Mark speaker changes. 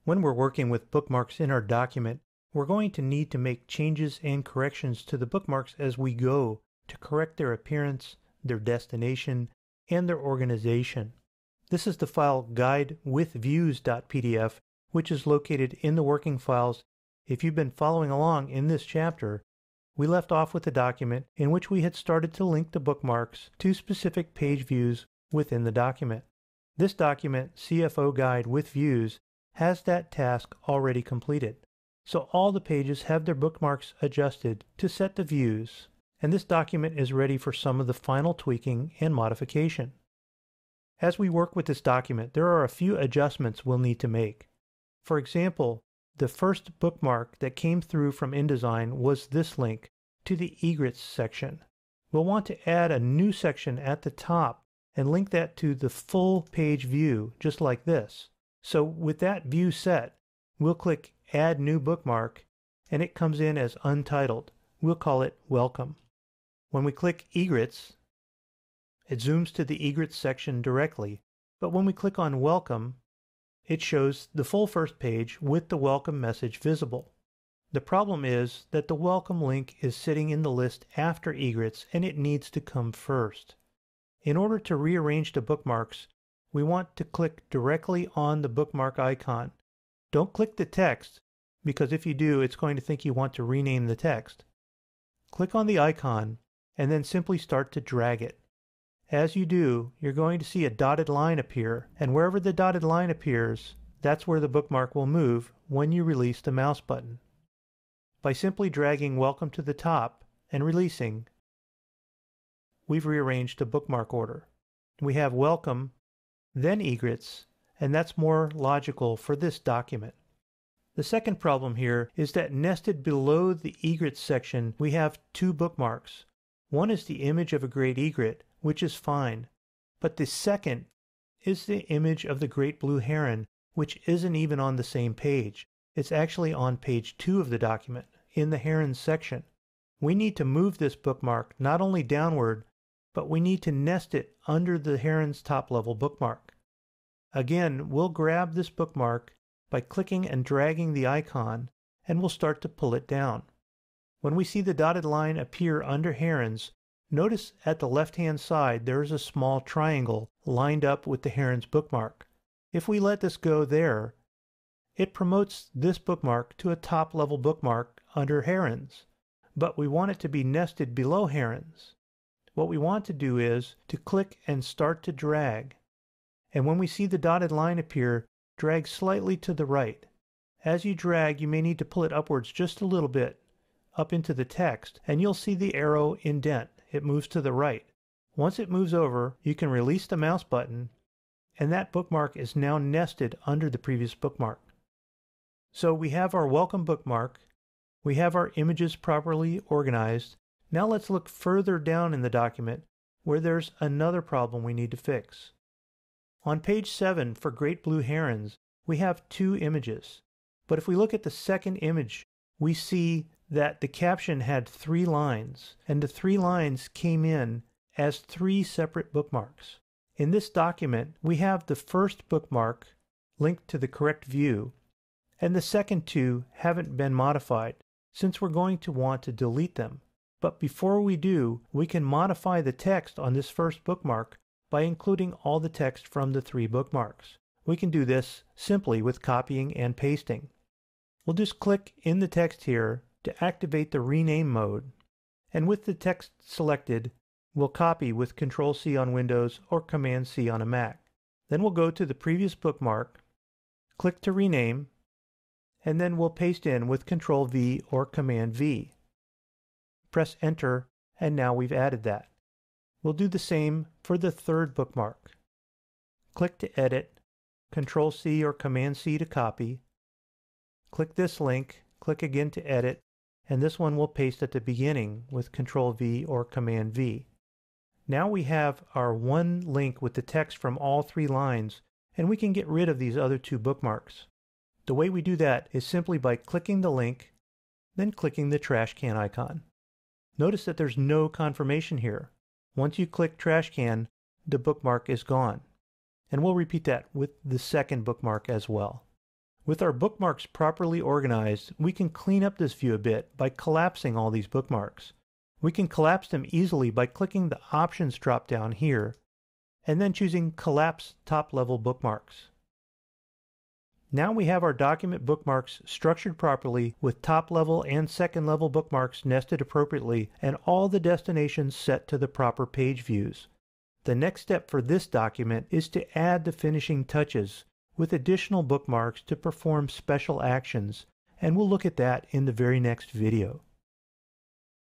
Speaker 1: When we're working with bookmarks in our document, we're going to need to make changes and corrections to the bookmarks as we go to correct their appearance, their destination, and their organization. This is the file guidewithviews.pdf, which is located in the working files. If you've been following along in this chapter, we left off with a document in which we had started to link the bookmarks to specific page views within the document. This document, CFO Guide with Views, has that task already completed. So all the pages have their bookmarks adjusted to set the views, and this document is ready for some of the final tweaking and modification. As we work with this document, there are a few adjustments we'll need to make. For example, the first bookmark that came through from InDesign was this link to the egrets section. We'll want to add a new section at the top and link that to the full page view, just like this. So with that view set, we'll click Add New Bookmark, and it comes in as untitled. We'll call it Welcome. When we click Egrets, it zooms to the Egrets section directly, but when we click on Welcome, it shows the full first page with the welcome message visible. The problem is that the welcome link is sitting in the list after egrets, and it needs to come first. In order to rearrange the bookmarks, we want to click directly on the bookmark icon. Don't click the text, because if you do, it's going to think you want to rename the text. Click on the icon, and then simply start to drag it. As you do, you're going to see a dotted line appear, and wherever the dotted line appears, that's where the bookmark will move when you release the mouse button. By simply dragging Welcome to the top and releasing, we've rearranged the bookmark order. We have Welcome, then Egrets, and that's more logical for this document. The second problem here is that nested below the egrets section, we have two bookmarks. One is the image of a great egret, which is fine, but the second is the image of the great blue heron, which isn't even on the same page. It's actually on page 2 of the document, in the herons section. We need to move this bookmark not only downward, but we need to nest it under the heron's top-level bookmark. Again, we'll grab this bookmark by clicking and dragging the icon, and we'll start to pull it down. When we see the dotted line appear under herons, notice at the left-hand side there is a small triangle lined up with the heron's bookmark. If we let this go there, it promotes this bookmark to a top-level bookmark under herons, but we want it to be nested below herons. What we want to do is to click and start to drag. And when we see the dotted line appear, drag slightly to the right. As you drag, you may need to pull it upwards just a little bit, up into the text, and you'll see the arrow indent. It moves to the right. Once it moves over, you can release the mouse button, and that bookmark is now nested under the previous bookmark. So we have our welcome bookmark. We have our images properly organized. Now let's look further down in the document where there's another problem we need to fix. On page 7 for Great Blue Herons, we have two images. But if we look at the second image, we see that the caption had 3 lines, and the 3 lines came in as 3 separate bookmarks. In this document, we have the first bookmark linked to the correct view, and the second 2 haven't been modified, since we're going to want to delete them. But before we do, we can modify the text on this first bookmark by including all the text from the 3 bookmarks. We can do this simply with copying and pasting. We'll just click in the text here to activate the rename mode, and with the text selected, we'll copy with Ctrl-C on Windows or Command-C on a Mac. Then we'll go to the previous bookmark, click to rename, and then we'll paste in with Ctrl-V or Command-V. Press Enter, and now we've added that. We'll do the same for the third bookmark. Click to edit, Ctrl-C or Command-C to copy. Click this link, click again to edit, and this one we'll paste at the beginning with Ctrl-V or Command-V. Now we have our one link with the text from all 3 lines, and we can get rid of these other 2 bookmarks. The way we do that is simply by clicking the link, then clicking the trash can icon. Notice that there's no confirmation here. Once you click trash can, the bookmark is gone. And we'll repeat that with the second bookmark as well. With our bookmarks properly organized, we can clean up this view a bit by collapsing all these bookmarks. We can collapse them easily by clicking the Options drop-down here, and then choosing Collapse Top-Level Bookmarks. Now we have our document bookmarks structured properly with top-level and second-level bookmarks nested appropriately and all the destinations set to the proper page views. The next step for this document is to add the finishing touches with additional bookmarks to perform special actions, and we'll look at that in the very next video.